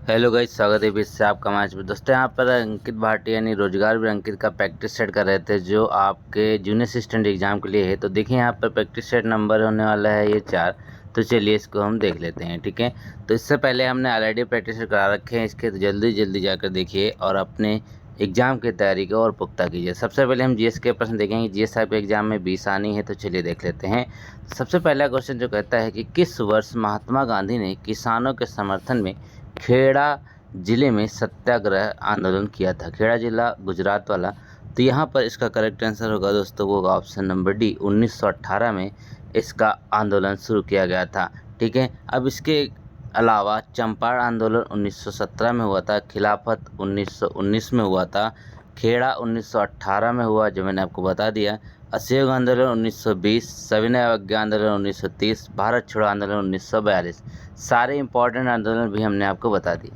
Hello guys, स्वागत है फिर से आपका मैच में। दोस्तों यहाँ पर अंकित भाटिया यानी रोजगार भी अंकित का प्रैक्टिस सेट कर रहे थे जो आपके जूनियर असिस्टेंट एग्जाम के लिए है। तो देखिए यहाँ पर प्रैक्टिस सेट नंबर होने वाला है ये 4। तो चलिए इसको हम देख लेते हैं, ठीक है। तो इससे पहले हमने ऑलरेडी प्रैक्टिस सेट करा रखे हैं इसके, तो जल्दी जल्दी जाकर देखिए और अपने एग्जाम की तैयारी को और पुख्ता कीजिए। सबसे पहले हम जीएस के प्रश्न देखेंगे। जीएस टाइप एग्जाम में 20 आनी है, तो चलिए देख लेते हैं। सबसे पहला क्वेश्चन जो कहता है कि किस वर्ष महात्मा गांधी ने किसानों के समर्थन में खेड़ा जिले में सत्याग्रह आंदोलन किया था? खेड़ा जिला गुजरात वाला। तो यहाँ पर इसका करेक्ट आंसर होगा दोस्तों, वो होगा ऑप्शन नंबर डी। 1918 में इसका आंदोलन शुरू किया गया था, ठीक है। अब इसके अलावा चंपारण आंदोलन 1917 में हुआ था, खिलाफत 1919 में हुआ था, खेड़ा 1918 में हुआ जो मैंने आपको बता दिया, असहयोग आंदोलन 1920, सविनय अवज्ञा आंदोलन 1930, भारत छोड़ो आंदोलन 1942। सारे इंपॉर्टेंट आंदोलन भी हमने आपको बता दिए।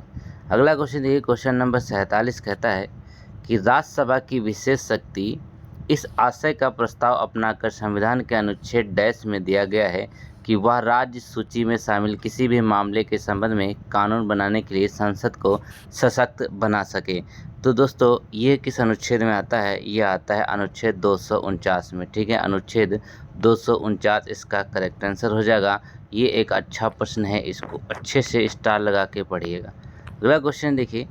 अगला क्वेश्चन देखिए, क्वेश्चन नंबर 47 कहता है कि राज्यसभा की विशेष शक्ति इस आशय का प्रस्ताव अपनाकर संविधान के अनुच्छेद डैश में दिया गया है कि वह राज्य सूची में शामिल किसी भी मामले के संबंध में कानून बनाने के लिए संसद को सशक्त बना सके। तो दोस्तों ये किस अनुच्छेद में आता है? ये आता है अनुच्छेद 249 में, ठीक है। अनुच्छेद 249 इसका करेक्ट आंसर हो जाएगा। ये एक अच्छा प्रश्न है, इसको अच्छे से स्टार लगा के पढ़िएगा। अगला क्वेश्चन देखिए,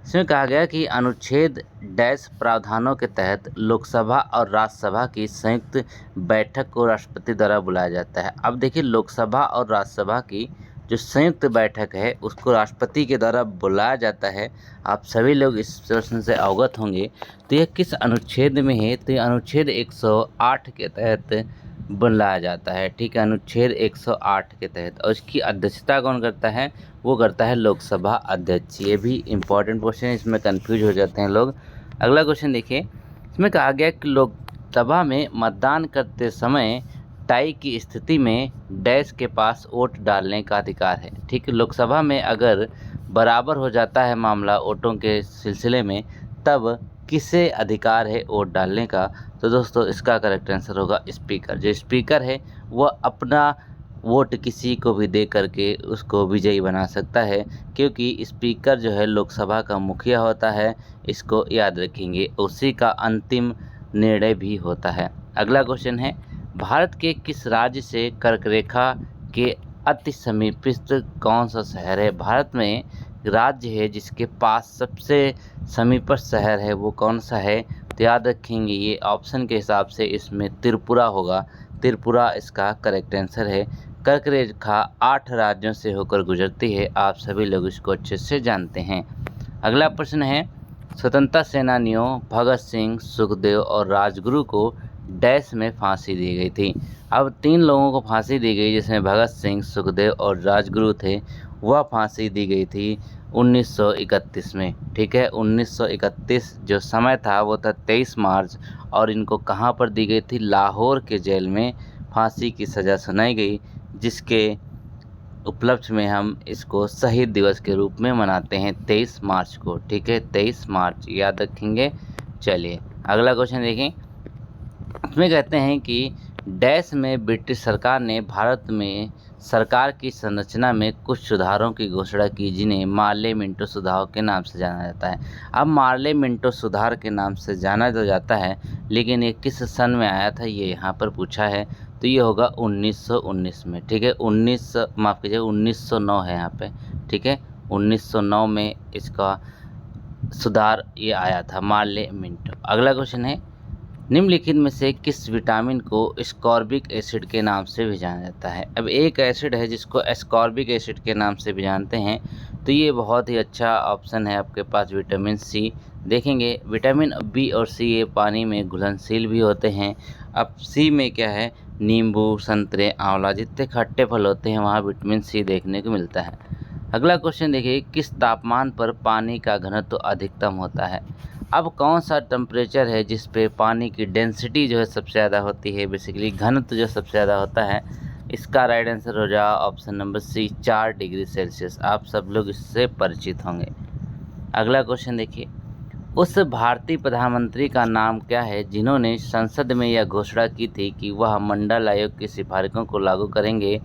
इसमें कहा गया कि अनुच्छेद डैश प्रावधानों के तहत लोकसभा और राज्यसभा की संयुक्त बैठक को राष्ट्रपति द्वारा बुलाया जाता है। अब देखिए लोकसभा और राज्यसभा की जो संयुक्त बैठक है उसको राष्ट्रपति के द्वारा बुलाया जाता है। आप सभी लोग इस प्रश्न से अवगत होंगे। तो यह किस अनुच्छेद में है? तो ये अनुच्छेद 108 के तहत बुलाया जाता है, ठीक है। अनुच्छेद 108 के तहत। और इसकी अध्यक्षता कौन करता है? वो करता है लोकसभा अध्यक्ष। ये भी इम्पोर्टेंट क्वेश्चन है, इसमें कंफ्यूज हो जाते हैं लोग। अगला क्वेश्चन देखिए, इसमें कहा गया कि लोकसभा में मतदान करते समय टाई की स्थिति में डैश के पास वोट डालने का अधिकार है, ठीक है। लोकसभा में अगर बराबर हो जाता है मामला वोटों के सिलसिले में, तब किसे अधिकार है वोट डालने का? तो दोस्तों इसका करेक्ट आंसर होगा स्पीकर। जो स्पीकर है वह अपना वोट किसी को भी दे करके उसको विजयी बना सकता है, क्योंकि स्पीकर जो है लोकसभा का मुखिया होता है। इसको याद रखेंगे, उसी का अंतिम निर्णय भी होता है। अगला क्वेश्चन है, भारत के किस राज्य से कर्क रेखा के अति समीपस्थ कौन सा शहर है? भारत में राज्य है जिसके पास सबसे समीपस्थ शहर है, वो कौन सा है? तो याद रखेंगे ये ऑप्शन के हिसाब से इसमें त्रिपुरा होगा। त्रिपुरा इसका करेक्ट आंसर है। कर्क रेखा 8 राज्यों से होकर गुजरती है, आप सभी लोग इसको अच्छे से जानते हैं। अगला प्रश्न है, स्वतंत्रता सेनानियों भगत सिंह, सुखदेव और राजगुरु को डैश में फांसी दी गई थी। अब 3 लोगों को फांसी दी गई, जिसमें भगत सिंह, सुखदेव और राजगुरु थे। वह फांसी दी गई थी 1931 में, ठीक है। 1931 जो समय था वो था 23 मार्च। और इनको कहाँ पर दी गई थी? लाहौर के जेल में फांसी की सज़ा सुनाई गई, जिसके उपलक्ष्य में हम इसको शहीद दिवस के रूप में मनाते हैं 23 मार्च को, ठीक है। 23 मार्च याद रखेंगे। चलिए अगला क्वेश्चन देखें। इसमें कहते हैं कि डैश में ब्रिटिश सरकार ने भारत में सरकार की संरचना में कुछ सुधारों की घोषणा की, जिन्हें मार्ले मिंटो सुधार के नाम से जाना जाता है। अब मार्ले मिंटो सुधार के नाम से जाना तो जाता है, लेकिन ये किस सन में आया था ये यहाँ पर पूछा है। तो ये होगा 1919 में, ठीक है। 1909 है यहाँ पे, ठीक है। 1909 में इसका सुधार ये आया था, मार्ले मिंटो। अगला क्वेश्चन है, निम्नलिखित में से किस विटामिन को एस्कॉर्बिक एसिड के नाम से भी जाना जाता है? अब एक एसिड है जिसको एस्कॉर्बिक एसिड के नाम से भी जानते हैं। तो ये बहुत ही अच्छा ऑप्शन है आपके पास, विटामिन सी। देखेंगे विटामिन बी और सी ये पानी में घुलनशील भी होते हैं। अब सी में क्या है? नींबू, संतरे, आंवला, जितने खट्टे फल होते हैं वहाँ विटामिन सी देखने को मिलता है। अगला क्वेश्चन देखिए, किस तापमान पर पानी का घनत्व अधिकतम होता है? अब कौन सा टेम्परेचर है जिस पे पानी की डेंसिटी जो है सबसे ज़्यादा होती है, बेसिकली घनत्व जो सबसे ज़्यादा होता है? इसका राइट आंसर हो जाएगा option number C, 4 degree Celsius. आप सब लोग इससे परिचित होंगे। अगला क्वेश्चन देखिए, उस भारतीय प्रधानमंत्री का नाम क्या है जिन्होंने संसद में यह घोषणा की थी कि वह मंडल आयोग की सिफारिशों को लागू करेंगे?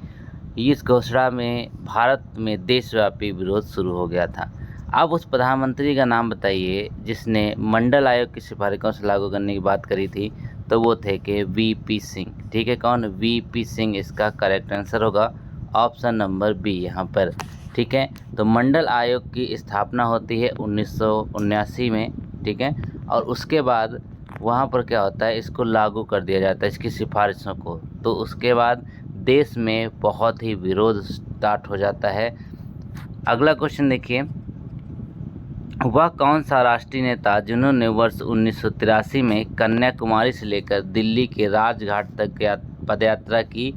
इस घोषणा में भारत में देशव्यापी विरोध शुरू हो गया था। अब उस प्रधानमंत्री का नाम बताइए जिसने मंडल आयोग की सिफारिशों से लागू करने की बात करी थी, तो वो थे कि वीपी सिंह। ठीक है, कौन? वीपी सिंह इसका करेक्ट आंसर होगा, ऑप्शन नंबर बी यहाँ पर। ठीक है, तो मंडल आयोग की स्थापना होती है 1979 में। ठीक है, और उसके बाद वहाँ पर क्या होता है, इसको लागू कर दिया जाता है, इसकी सिफारिशों को। तो उसके बाद देश में बहुत ही विरोध स्टार्ट हो जाता है। अगला क्वेश्चन देखिए, वह कौन सा राष्ट्रीय नेता जिन्होंने वर्ष 1983 में कन्याकुमारी से लेकर दिल्ली के राजघाट तक पदयात्रा की,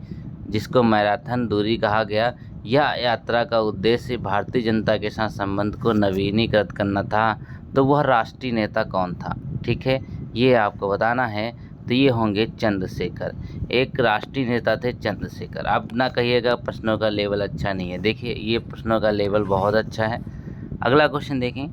जिसको मैराथन दूरी कहा गया। यह यात्रा का उद्देश्य भारतीय जनता के साथ संबंध को नवीनीकृत करना था। तो वह राष्ट्रीय नेता कौन था? ठीक है, ये आपको बताना है। तो ये होंगे चंद्रशेखर, एक राष्ट्रीय नेता थे चंद्रशेखर। अब ना कहिएगा प्रश्नों का लेवल अच्छा नहीं है, देखिए ये प्रश्नों का लेवल बहुत अच्छा है। अगला क्वेश्चन देखें,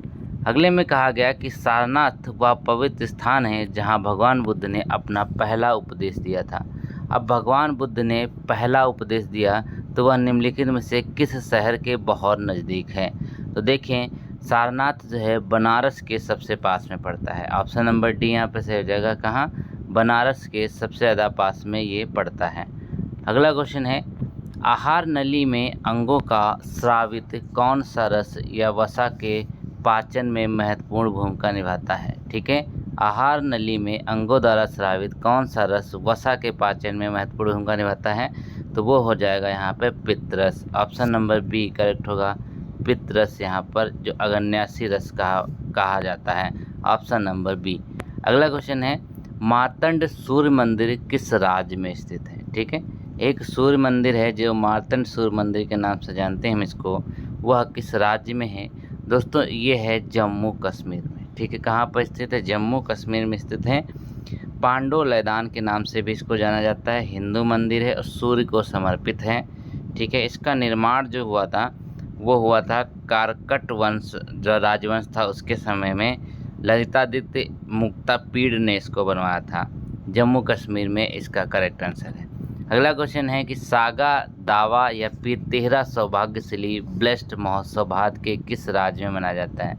अगले में कहा गया कि सारनाथ वह पवित्र स्थान है जहां भगवान बुद्ध ने अपना पहला उपदेश दिया था। अब भगवान बुद्ध ने पहला उपदेश दिया तो वह निम्नलिखित में से किस शहर के बहुत नज़दीक है? तो देखें, सारनाथ जो है बनारस के सबसे पास में पड़ता है। ऑप्शन नंबर डी यहाँ पे सही हो जाएगा, कहाँ? बनारस के सबसे ज़्यादा पास में ये पड़ता है। अगला क्वेश्चन है, आहार नली में अंगों का स्रावित कौन सा रस या वसा के पाचन में महत्वपूर्ण भूमिका निभाता है? ठीक है, आहार नली में अंगों द्वारा स्रावित कौन सा रस वसा के पाचन में महत्वपूर्ण भूमिका निभाता है? तो वो हो जाएगा यहाँ पे पित्तरस। ऑप्शन नंबर बी करेक्ट होगा, पित्तरस यहाँ पर जो अग्न्याशी रस कहा जाता है। Option number B. अगला क्वेश्चन है, मार्तंड सूर्य मंदिर किस राज्य में स्थित है? ठीक है, एक सूर्य मंदिर है जो मार्तंड सूर्य मंदिर के नाम से जानते हैं हम इसको, वह किस राज्य में है? दोस्तों ये है जम्मू कश्मीर में। ठीक है, कहाँ पर स्थित है? जम्मू कश्मीर में स्थित है। पांडव लैदान के नाम से भी इसको जाना जाता है। हिंदू मंदिर है और सूर्य को समर्पित है। ठीक है, इसका निर्माण जो हुआ था वो हुआ था कारकट वंश जो राजवंश था उसके समय में ललितादित्य मुक्तापीड़ ने इसको बनवाया था। जम्मू कश्मीर में इसका करेक्ट आंसर है। अगला क्वेश्चन है कि सागा दावा या फिर 13 सौभाग्यशाली ब्लेस्ड महोत्सव भारत के किस राज्य में मनाया जाता है?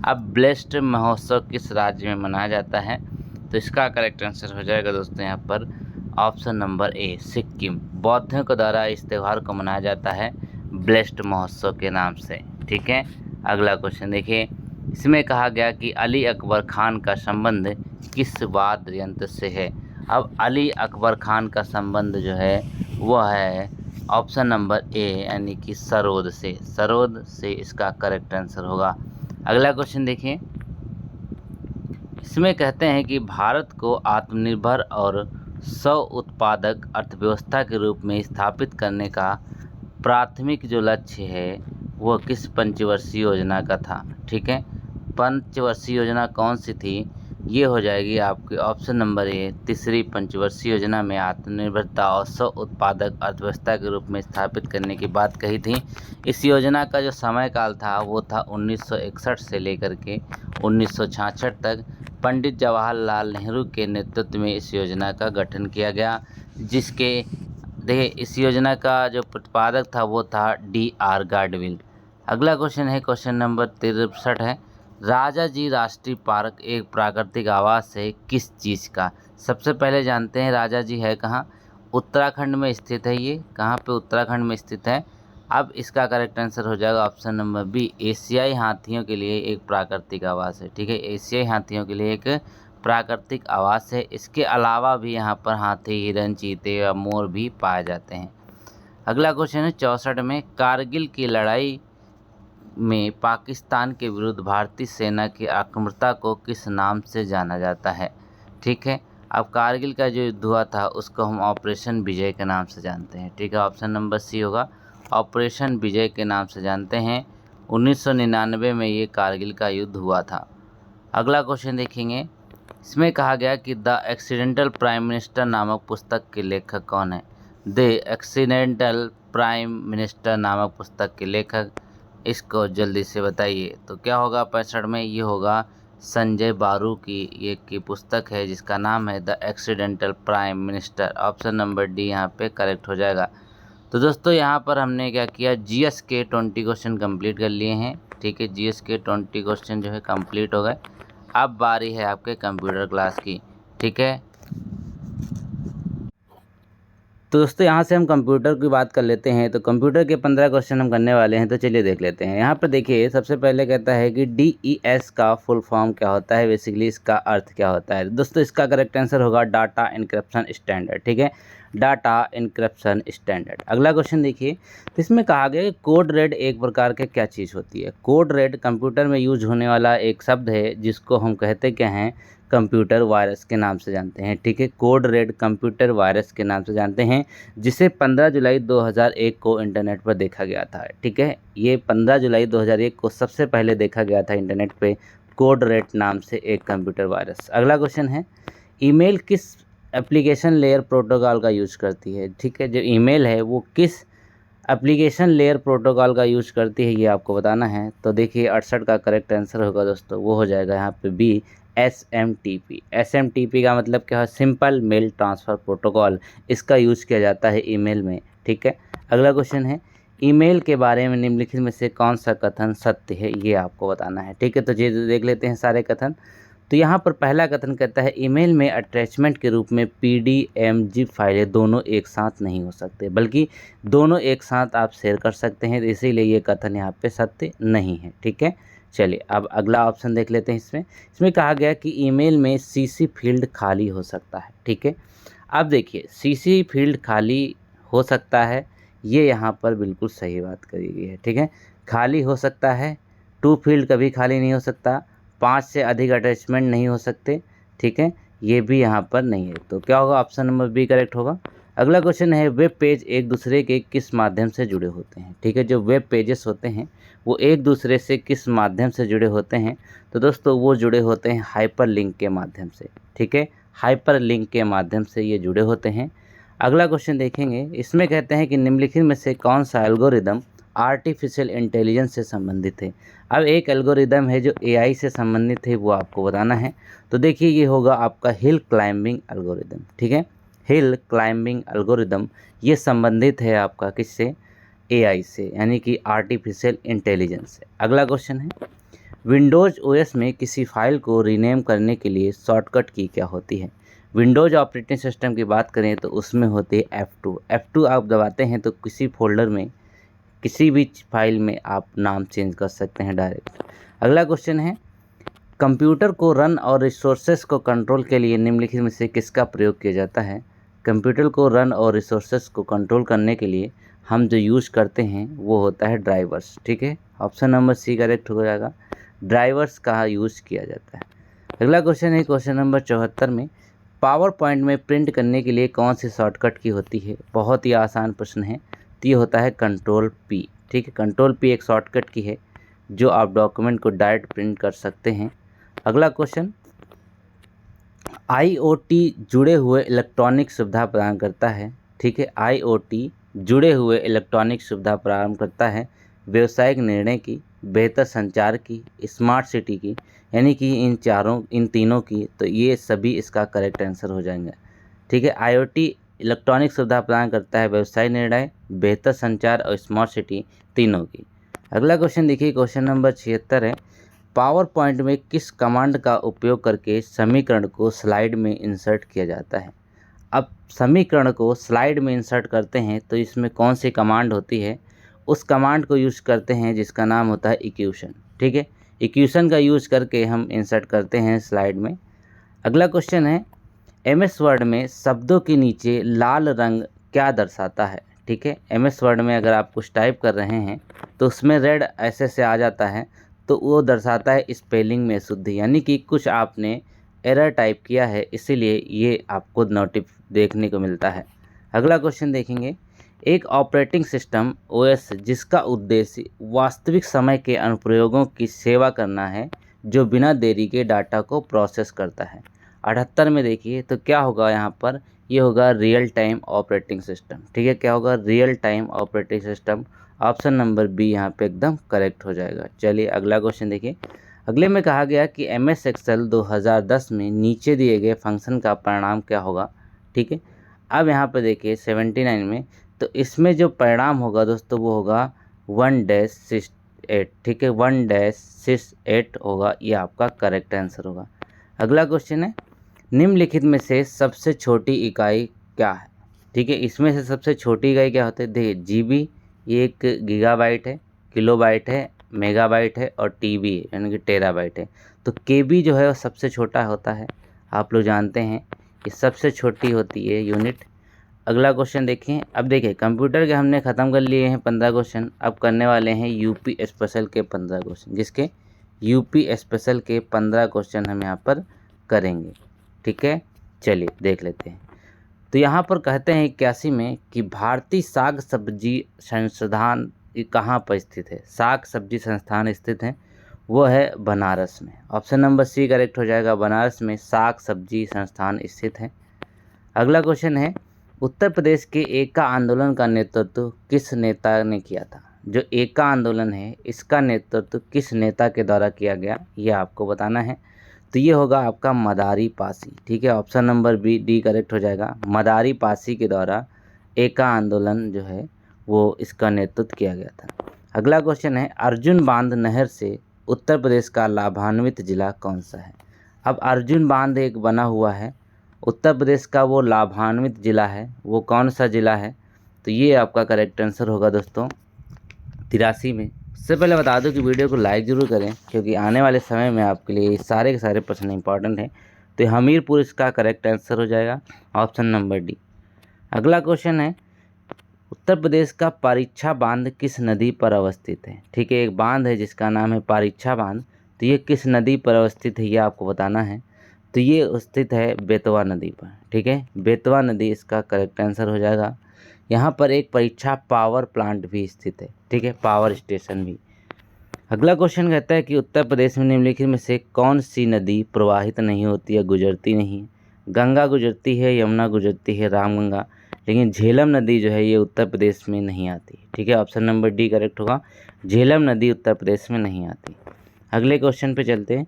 अब ब्लेस्ड महोत्सव किस राज्य में मनाया जाता है? तो इसका करेक्ट आंसर हो जाएगा दोस्तों यहाँ पर ऑप्शन नंबर ए, सिक्किम। बौद्धों के द्वारा इस त्यौहार को मनाया जाता है ब्लेस्ड महोत्सव के नाम से। ठीक है, अगला क्वेश्चन देखिए, इसमें कहा गया कि अली अकबर खान का संबंध किस वाद्य यंत्र से है? अब अली अकबर खान का संबंध जो है वह है ऑप्शन नंबर ए यानी कि सरोद से। सरोद से इसका करेक्ट आंसर होगा। अगला क्वेश्चन देखिए, इसमें कहते हैं कि भारत को आत्मनिर्भर और स्व उत्पादक अर्थव्यवस्था के रूप में स्थापित करने का प्राथमिक जो लक्ष्य है वो किस पंचवर्षीय योजना का था? ठीक है, पंचवर्षीय योजना कौन सी थी? ये हो जाएगी आपकी ऑप्शन नंबर ए, तीसरी पंचवर्षीय योजना में आत्मनिर्भरता और स्व उत्पादक अर्थव्यवस्था के रूप में स्थापित करने की बात कही थी। इस योजना का जो समय काल था वो था 1961 से लेकर के 1966 तक। पंडित जवाहरलाल नेहरू के नेतृत्व में इस योजना का गठन किया गया, जिसके देखिए इस योजना का जो प्रतिपादक था वो था D.R. गाडगिल। अगला क्वेश्चन है क्वेश्चन नंबर 63 है, राजा जी राष्ट्रीय पार्क एक प्राकृतिक आवास है किस चीज़ का? सबसे पहले जानते हैं राजा जी है कहाँ? उत्तराखंड में स्थित है। ये कहाँ पे? उत्तराखंड में स्थित है। अब इसका करेक्ट आंसर हो जाएगा ऑप्शन नंबर बी, एशियाई हाथियों के लिए एक प्राकृतिक आवास है। ठीक है, एशियाई हाथियों के लिए एक प्राकृतिक आवास है। इसके अलावा भी यहाँ पर हाथी, हिरन, चीते या मोर भी पाए जाते हैं। अगला क्वेश्चन है 64 में, कारगिल की लड़ाई में पाकिस्तान के विरुद्ध भारतीय सेना की आक्रामकता को किस नाम से जाना जाता है? ठीक है, अब कारगिल का जो युद्ध हुआ था उसको हम ऑपरेशन विजय के नाम से जानते हैं। ठीक है, ऑप्शन नंबर सी होगा, ऑपरेशन विजय के नाम से जानते हैं। 1999 में ये कारगिल का युद्ध हुआ था। अगला क्वेश्चन देखेंगे, इसमें कहा गया कि द एक्सीडेंटल प्राइम मिनिस्टर नामक पुस्तक के लेखक कौन है? द एक्सीडेंटल प्राइम मिनिस्टर नामक पुस्तक के लेखक, इसको जल्दी से बताइए। तो क्या होगा 65 में? ये होगा संजय बारू की पुस्तक है जिसका नाम है the accidental prime minister. Option number D यहाँ पे करेक्ट हो जाएगा। तो दोस्तों यहाँ पर हमने क्या किया, जीएस के 20 क्वेश्चन कंप्लीट कर लिए हैं। ठीक है, जीएस के 20 क्वेश्चन जो है कंप्लीट हो गए। अब बारी है आपके कंप्यूटर क्लास की। ठीक है, तो दोस्तों यहाँ से हम कंप्यूटर की बात कर लेते हैं। तो कंप्यूटर के 15 क्वेश्चन हम करने वाले हैं, तो चलिए देख लेते हैं। यहाँ पर देखिए, सबसे पहले कहता है कि DES का फुल फॉर्म क्या होता है, बेसिकली इसका अर्थ क्या होता है। दोस्तों इसका करेक्ट आंसर होगा डाटा इनक्रिप्शन स्टैंडर्ड। ठीक है, डाटा इनक्रिप्शन स्टैंडर्ड। अगला क्वेश्चन देखिए, तो इसमें कहा गया कि कोड रेड एक प्रकार के क्या चीज़ होती है। कोड रेड कंप्यूटर में यूज होने वाला एक शब्द है जिसको हम कहते क्या हैं, कंप्यूटर वायरस के नाम से जानते हैं। ठीक है, कोड रेड कंप्यूटर वायरस के नाम से जानते हैं, जिसे 15 जुलाई 2001 को इंटरनेट पर देखा गया था। ठीक है, ये 15 जुलाई 2001 को सबसे पहले देखा गया था इंटरनेट पे, कोड रेड नाम से एक कंप्यूटर वायरस। अगला क्वेश्चन है, ईमेल किस एप्लीकेशन लेयर प्रोटोकॉल का यूज करती है। ठीक है, जो ईमेल है वो किस एप्लीकेशन लेयर प्रोटोकॉल का यूज करती है, ये आपको बताना है। तो देखिए 68 का करेक्ट आंसर होगा दोस्तों, वो हो जाएगा यहाँ पे बी, SMTP। SMTP का मतलब क्या है, सिंपल मेल ट्रांसफ़र प्रोटोकॉल। इसका यूज़ किया जाता है ईमेल में। ठीक है, अगला क्वेश्चन है, ईमेल के बारे में निम्नलिखित में से कौन सा कथन सत्य है, ये आपको बताना है। ठीक है, तो ये देख लेते हैं सारे कथन। तो यहाँ पर पहला कथन कहता है, ईमेल में अटैचमेंट के रूप में PDF जिप फाइलें दोनों एक साथ नहीं हो सकते, बल्कि दोनों एक साथ आप शेयर कर सकते हैं। इसीलिए ये कथन यहाँ पे सत्य नहीं है। ठीक है, चलिए अब अगला ऑप्शन देख लेते हैं। इसमें कहा गया कि ईमेल में CC फील्ड खाली हो सकता है। ठीक है, अब देखिए CC फील्ड खाली हो सकता है, ये यहाँ पर बिल्कुल सही बात करी गई है। ठीक है, खाली हो सकता है, टू फील्ड कभी खाली नहीं हो सकता, 5 से अधिक अटैचमेंट नहीं हो सकते। ठीक है, ये भी यहाँ पर नहीं है। तो क्या होगा, ऑप्शन नंबर बी करेक्ट होगा। अगला क्वेश्चन है, वेब पेज एक दूसरे के किस माध्यम से जुड़े होते हैं। ठीक है, जो वेब पेजेस होते हैं वो एक दूसरे से किस माध्यम से जुड़े होते हैं। तो दोस्तों वो जुड़े होते हैं हाइपर लिंक के माध्यम से। ठीक है, हाइपर लिंक के माध्यम से ये जुड़े होते हैं। अगला क्वेश्चन देखेंगे, इसमें कहते हैं कि निम्नलिखित में से कौन सा एल्गोरिदम आर्टिफिशियल इंटेलिजेंस से संबंधित है। अब एक एल्गोरिदम है जो AI से संबंधित है, वो आपको बताना है। तो देखिए ये होगा आपका हिल क्लाइंबिंग एल्गोरिदम। ठीक है, हिल क्लाइंबिंग एल्गोरिदम ये संबंधित है आपका किससे, AI से, यानी कि आर्टिफिशियल इंटेलिजेंस से। अगला क्वेश्चन है, विंडोज़ OS में किसी फाइल को रीनेम करने के लिए शॉर्टकट की क्या होती है। विंडोज़ ऑपरेटिंग सिस्टम की बात करें तो उसमें होती है F2। F2 आप दबाते हैं तो किसी फोल्डर में किसी भी फाइल में आप नाम चेंज कर सकते हैं डायरेक्ट। अगला क्वेश्चन है, कंप्यूटर को रन और रिसोर्सेज को कंट्रोल के लिए निम्नलिखित में से किसका प्रयोग किया जाता है। कंप्यूटर को रन और रिसोर्सेज को कंट्रोल करने के लिए हम जो यूज़ करते हैं वो होता है ड्राइवर्स। ठीक है, ऑप्शन नंबर सी करेक्ट हो जाएगा, ड्राइवर्स का यूज़ किया जाता है। अगला क्वेश्चन है क्वेश्चन नंबर 74 में, पावर पॉइंट में प्रिंट करने के लिए कौन सी शॉर्टकट की होती है। बहुत ही आसान प्रश्न है, तो ये होता है कंट्रोल P। ठीक है, कंट्रोल P एक शॉर्टकट की है जो आप डॉक्यूमेंट को डायरेक्ट प्रिंट कर सकते हैं। अगला क्वेश्चन, IoT जुड़े हुए इलेक्ट्रॉनिक सुविधा प्रदान करता है। ठीक है, IoT जुड़े हुए इलेक्ट्रॉनिक सुविधा प्रदान करता है व्यवसायिक निर्णय की, बेहतर संचार की, स्मार्ट सिटी की, यानी कि इन तीनों की। तो ये सभी इसका करेक्ट आंसर हो जाएंगे। ठीक है, IoT इलेक्ट्रॉनिक सुविधा प्रदान करता है व्यवसाय निर्णय, बेहतर संचार और स्मार्ट सिटी तीनों की। अगला क्वेश्चन देखिए, क्वेश्चन नंबर 76 है, पावर पॉइंट में किस कमांड का उपयोग करके समीकरण को स्लाइड में इंसर्ट किया जाता है। अब समीकरण को स्लाइड में इंसर्ट करते हैं तो इसमें कौन सी कमांड होती है, उस कमांड को यूज़ करते हैं जिसका नाम होता है इक्वेशन। ठीक है, इक्वेशन का यूज़ करके हम इंसर्ट करते हैं स्लाइड में। अगला क्वेश्चन है, MS वर्ड में शब्दों के नीचे लाल रंग क्या दर्शाता है। ठीक है, MS वर्ड में अगर आप कुछ टाइप कर रहे हैं तो उसमें रेड ऐसे आ जाता है, तो वो दर्शाता है स्पेलिंग में शुद्धि, यानी कि कुछ आपने एरर टाइप किया है, इसीलिए ये आपको नोटिफ देखने को मिलता है। अगला क्वेश्चन देखेंगे, एक ऑपरेटिंग सिस्टम OS जिसका उद्देश्य वास्तविक समय के अनुप्रयोगों की सेवा करना है जो बिना देरी के डाटा को प्रोसेस करता है। 78 में देखिए तो क्या होगा यहाँ पर, ये होगा रियल टाइम ऑपरेटिंग सिस्टम। ठीक है, क्या होगा, real time operating system. Option number B यहाँ पे एकदम करेक्ट हो जाएगा। चलिए अगला क्वेश्चन देखिए, अगले में कहा गया कि MS Excel 2010 में नीचे दिए गए फंक्शन का परिणाम क्या होगा। ठीक है, अब यहाँ पे देखिए 79 में, तो इसमें जो परिणाम होगा दोस्तों वो होगा 1-68, ठीक है, 1-68 होगा, ये आपका करेक्ट आंसर होगा। अगला क्वेश्चन है, निम्नलिखित में से सबसे छोटी इकाई क्या है? ठीक है, इसमें से सबसे छोटी इकाई क्या होती है? देखिए जीबी ये 1 गीगाबाइट है, किलोबाइट है, मेगाबाइट है और टीबी यानी कि टेराबाइट है। तो केबी जो है वो सबसे छोटा होता है, आप लोग जानते हैं, ये सबसे छोटी होती है यूनिट। अगला क्वेश्चन देखें। अब देखिए कंप्यूटर के हमने ख़त्म कर लिए हैं 15 क्वेश्चन, अब करने वाले हैं यूपी स्पेशल के 15 क्वेश्चन, जिसके यूपी स्पेशल के 15 क्वेश्चन हम यहाँ पर करेंगे। ठीक है, चलिए देख लेते हैं। तो यहाँ पर कहते हैं 81 में कि भारतीय साग सब्जी संस्थान ये कहाँ पर स्थित है? साग सब्जी संस्थान स्थित है, वो है बनारस में। ऑप्शन नंबर सी करेक्ट हो जाएगा, बनारस में साग सब्जी संस्थान स्थित है। अगला क्वेश्चन है, उत्तर प्रदेश के एका आंदोलन का नेतृत्व किस नेता ने किया था? जो एका आंदोलन है इसका नेतृत्व किस नेता के द्वारा किया गया, ये आपको बताना है। तो ये होगा आपका मदारी पासी। ठीक है, option number B D correct हो जाएगा, मदारी पासी के द्वारा एका आंदोलन जो है वो इसका नेतृत्व किया गया था। अगला क्वेश्चन है, अर्जुन बांध नहर से उत्तर प्रदेश का लाभान्वित जिला कौन सा है? अब अर्जुन बांध एक बना हुआ है, उत्तर प्रदेश का वो लाभान्वित जिला है, वो कौन सा जिला है? तो ये आपका करेक्ट आंसर होगा दोस्तों 83 में। उससे पहले बता दूं कि वीडियो को लाइक ज़रूर करें, क्योंकि आने वाले समय में आपके लिए ये सारे के सारे प्रश्न इंपॉर्टेंट हैं। तो हमीरपुर इसका करेक्ट आंसर हो जाएगा, ऑप्शन नंबर डी। अगला क्वेश्चन है, उत्तर प्रदेश का पारीछा बांध किस नदी पर अवस्थित है? ठीक है, एक बांध है जिसका नाम है पारीछा बांध, तो ये किस नदी पर अवस्थित है ये आपको बताना है। तो ये स्थित है बेतवा नदी पर। ठीक है, बेतवा नदी इसका करेक्ट आंसर हो जाएगा। यहाँ पर एक परीक्षा पावर प्लांट भी स्थित है, ठीक है, पावर स्टेशन भी। अगला क्वेश्चन कहता है कि उत्तर प्रदेश में निम्नलिखित में से कौन सी नदी प्रवाहित नहीं होती है, गुजरती नहीं है? गंगा गुजरती है, यमुना गुजरती है, रामगंगा, लेकिन झेलम नदी जो है ये उत्तर प्रदेश में नहीं आती। ठीक है, ऑप्शन नंबर डी करेक्ट होगा, झेलम नदी उत्तर प्रदेश में नहीं आती। अगले क्वेश्चन पे चलते हैं।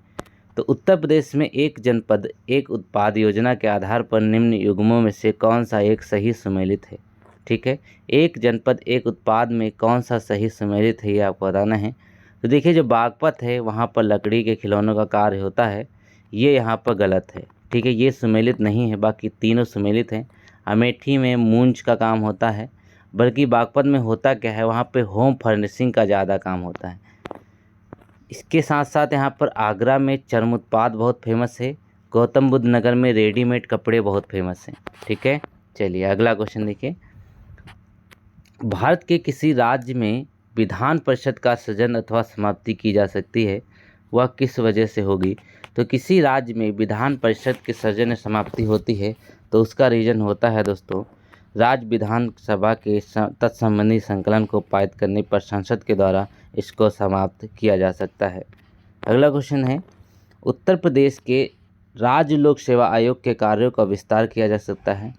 तो उत्तर प्रदेश में एक जनपद एक उत्पाद योजना के आधार पर निम्न युग्मों में से कौन सा एक सही सुमेलित है? ठीक है, एक जनपद एक उत्पाद में कौन सा सही सुमेलित है ये आपको बताना है। तो देखिए जो बागपत है वहाँ पर लकड़ी के खिलौनों का कार्य होता है, ये यहाँ पर गलत है। ठीक है, ये सुमेलित नहीं है, बाकी तीनों सुमेलित हैं। अमेठी में मूंज का काम होता है, बल्कि बागपत में होता क्या है, वहाँ पे होम फर्निशिंग का ज़्यादा काम होता है। इसके साथ साथ यहाँ पर आगरा में चर्म उत्पाद बहुत फेमस है, गौतम बुद्ध नगर में रेडीमेड कपड़े बहुत फेमस हैं। ठीक है, चलिए अगला क्वेश्चन देखिए। भारत के किसी राज्य में विधान परिषद का सृजन अथवा समाप्ति की जा सकती है, वह किस वजह से होगी? तो किसी राज्य में विधान परिषद के सृजन या समाप्ति होती है तो उसका रीजन होता है दोस्तों, राज्य विधानसभा के तत्संबंधी संकलन को पारित करने पर संसद के द्वारा इसको समाप्त किया जा सकता है। अगला क्वेश्चन है, उत्तर प्रदेश के राज्य लोक सेवा आयोग के कार्यों का विस्तार किया जा सकता है।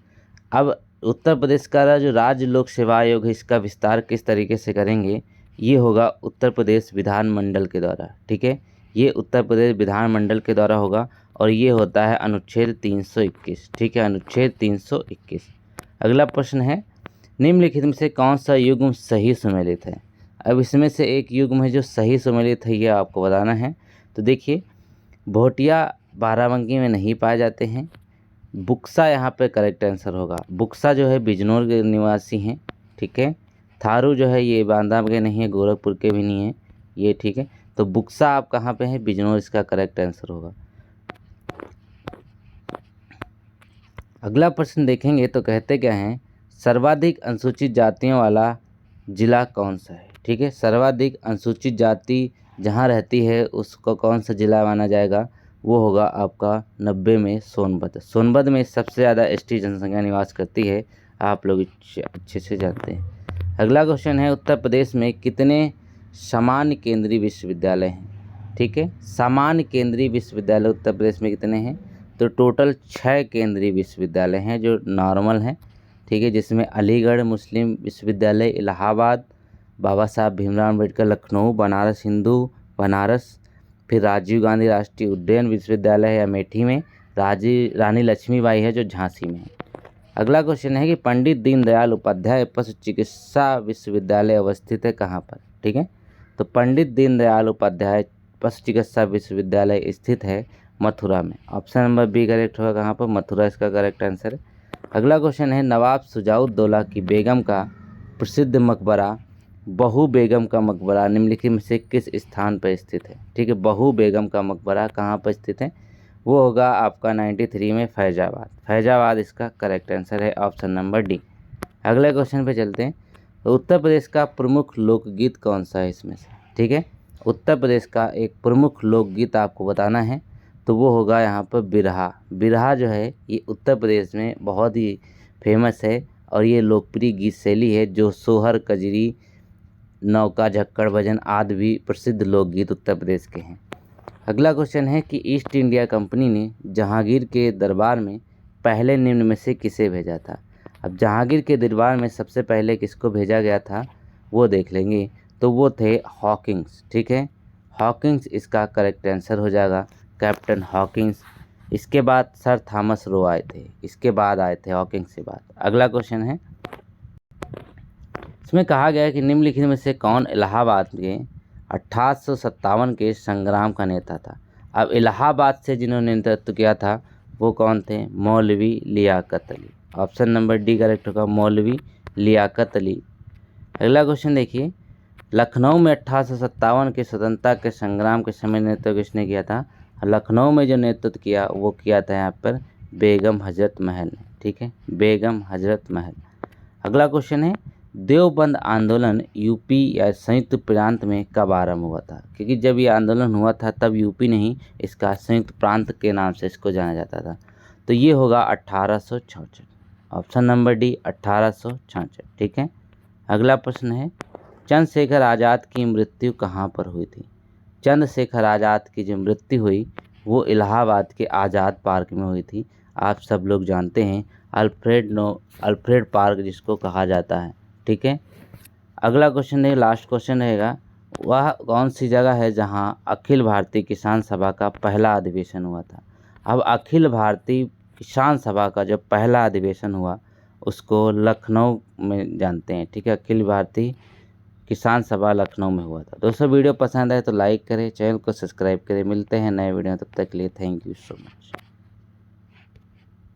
अब उत्तर प्रदेश का जो राज्य लोक सेवा आयोग है इसका विस्तार किस तरीके से करेंगे, ये होगा उत्तर प्रदेश विधानमंडल के द्वारा। ठीक है, ये उत्तर प्रदेश विधानमंडल के द्वारा होगा और ये होता है अनुच्छेद 321। ठीक है, अनुच्छेद 321। अगला प्रश्न है, निम्नलिखित में से कौन सा युग्म सही सुमेलित है? अब इसमें से एक युग्म है जो सही सुमेलित है, ये आपको बताना है। तो देखिए भोटिया बाराबंकी में नहीं पाए जाते हैं, बुक्सा यहाँ पे करेक्ट आंसर होगा। बुक्सा जो है बिजनौर के निवासी हैं। ठीक है, थारू जो है ये बांदा के नहीं है, गोरखपुर के भी नहीं है ये। ठीक है, तो बुक्सा आप कहाँ पे है? बिजनौर इसका करेक्ट आंसर होगा। अगला प्रश्न देखेंगे तो कहते क्या हैं, सर्वाधिक अनुसूचित जातियों वाला जिला कौन सा है? ठीक है, सर्वाधिक अनुसूचित जाति जहाँ रहती है उसको कौन सा जिला माना जाएगा? वो होगा आपका 90 में सोनभद्र। सोनभद्र में सबसे ज़्यादा एसटी जनसंख्या निवास करती है, आप लोग अच्छे से जानते हैं। अगला क्वेश्चन है, उत्तर प्रदेश में कितने सामान्य केंद्रीय विश्वविद्यालय हैं? ठीक है, सामान्य केंद्रीय विश्वविद्यालय उत्तर प्रदेश में कितने हैं? तो टोटल 6 केंद्रीय विश्वविद्यालय हैं जो नॉर्मल हैं। ठीक है, जिसमें अलीगढ़ मुस्लिम विश्वविद्यालय, इलाहाबाद, बाबा साहब भीमराव अम्बेडकर लखनऊ, बनारस हिंदू बनारस, फिर राजीव गांधी राष्ट्रीय उद्यान विश्वविद्यालय है अमेठी में, रानी लक्ष्मीबाई है जो झांसी में है। अगला क्वेश्चन है कि पंडित दीनदयाल उपाध्याय पशु चिकित्सा विश्वविद्यालय अवस्थित है कहाँ पर। ठीक है, तो पंडित दीनदयाल उपाध्याय पशु चिकित्सा विश्वविद्यालय स्थित है मथुरा में। ऑप्शन नंबर बी करेक्ट होगा, कहाँ पर, मथुरा इसका करेक्ट आंसर है। अगला क्वेश्चन है नवाब शुजाउद्दौला की बेगम का प्रसिद्ध मकबरा बहू बेगम का मकबरा निम्नलिखित में से किस स्थान पर स्थित है। ठीक है, बहू बेगम का मकबरा कहाँ पर स्थित है, वो होगा आपका 93 में फैजाबाद। फैजाबाद इसका करेक्ट आंसर है, ऑप्शन नंबर डी। अगले क्वेश्चन पे चलते हैं। तो उत्तर प्रदेश का प्रमुख लोकगीत कौन सा है इसमें से। ठीक है, उत्तर प्रदेश का एक प्रमुख लोकगीत आपको बताना है, तो वो होगा यहाँ पर बिरहा। बिरहा जो है ये उत्तर प्रदेश में बहुत ही फेमस है और ये लोकप्रिय गीत शैली है, जो सोहर, कजरी, नौका, झक्कड़, भजन आदि भी प्रसिद्ध लोकगीत उत्तर प्रदेश के हैं। अगला क्वेश्चन है कि ईस्ट इंडिया कंपनी ने जहांगीर के दरबार में पहले निम्न में से किसे भेजा था। अब जहांगीर के दरबार में सबसे पहले किसको भेजा गया था वो देख लेंगे, तो वो थे हॉकिंस। ठीक है, हॉकिंस इसका करेक्ट आंसर हो जाएगा, कैप्टन हॉकिंस। इसके बाद सर थॉमस रो आए थे, इसके बाद आए थे हॉकिंस के बाद। अगला क्वेश्चन है, इसमें कहा गया है कि निम्नलिखित में से कौन इलाहाबाद के 1857 के संग्राम का नेता था। अब इलाहाबाद से जिन्होंने नेतृत्व किया था वो कौन थे, Maulvi Liaquat Ali. Option number D correct होगा, मौलवी लियाकत अली। अगला क्वेश्चन देखिए, लखनऊ में 1857 के स्वतंत्रता के संग्राम के समय नेतृत्व किसने किया था। लखनऊ में जो नेतृत्व किया वो किया था यहाँ पर बेगम हजरत महल ने। ठीक है, बेगम हजरत महल। अगला क्वेश्चन है, देवबंद आंदोलन यूपी या संयुक्त प्रांत में कब आरंभ हुआ था। क्योंकि जब ये आंदोलन हुआ था तब यूपी नहीं, इसका संयुक्त प्रांत के नाम से इसको जाना जाता था, तो ये होगा 1866। Option number D 1866। ठीक है, अगला प्रश्न है, चंद्रशेखर आज़ाद की मृत्यु कहाँ पर हुई थी। चंद्रशेखर आज़ाद की जो मृत्यु हुई वो इलाहाबाद के आज़ाद पार्क में हुई थी। आप सब लोग जानते हैं अल्फ्रेड पार्क जिसको कहा जाता है। ठीक है, अगला क्वेश्चन है, लास्ट क्वेश्चन रहेगा, वह कौन सी जगह है जहां अखिल भारतीय किसान सभा का पहला अधिवेशन हुआ था। अब अखिल भारतीय किसान सभा का जो पहला अधिवेशन हुआ उसको लखनऊ में जानते हैं। ठीक है, अखिल भारतीय किसान सभा लखनऊ में हुआ था। दोस्तों वीडियो पसंद आए तो लाइक करें, चैनल को सब्सक्राइब करें। मिलते हैं नए वीडियो, तब तक के लिए थैंक यू सो मच।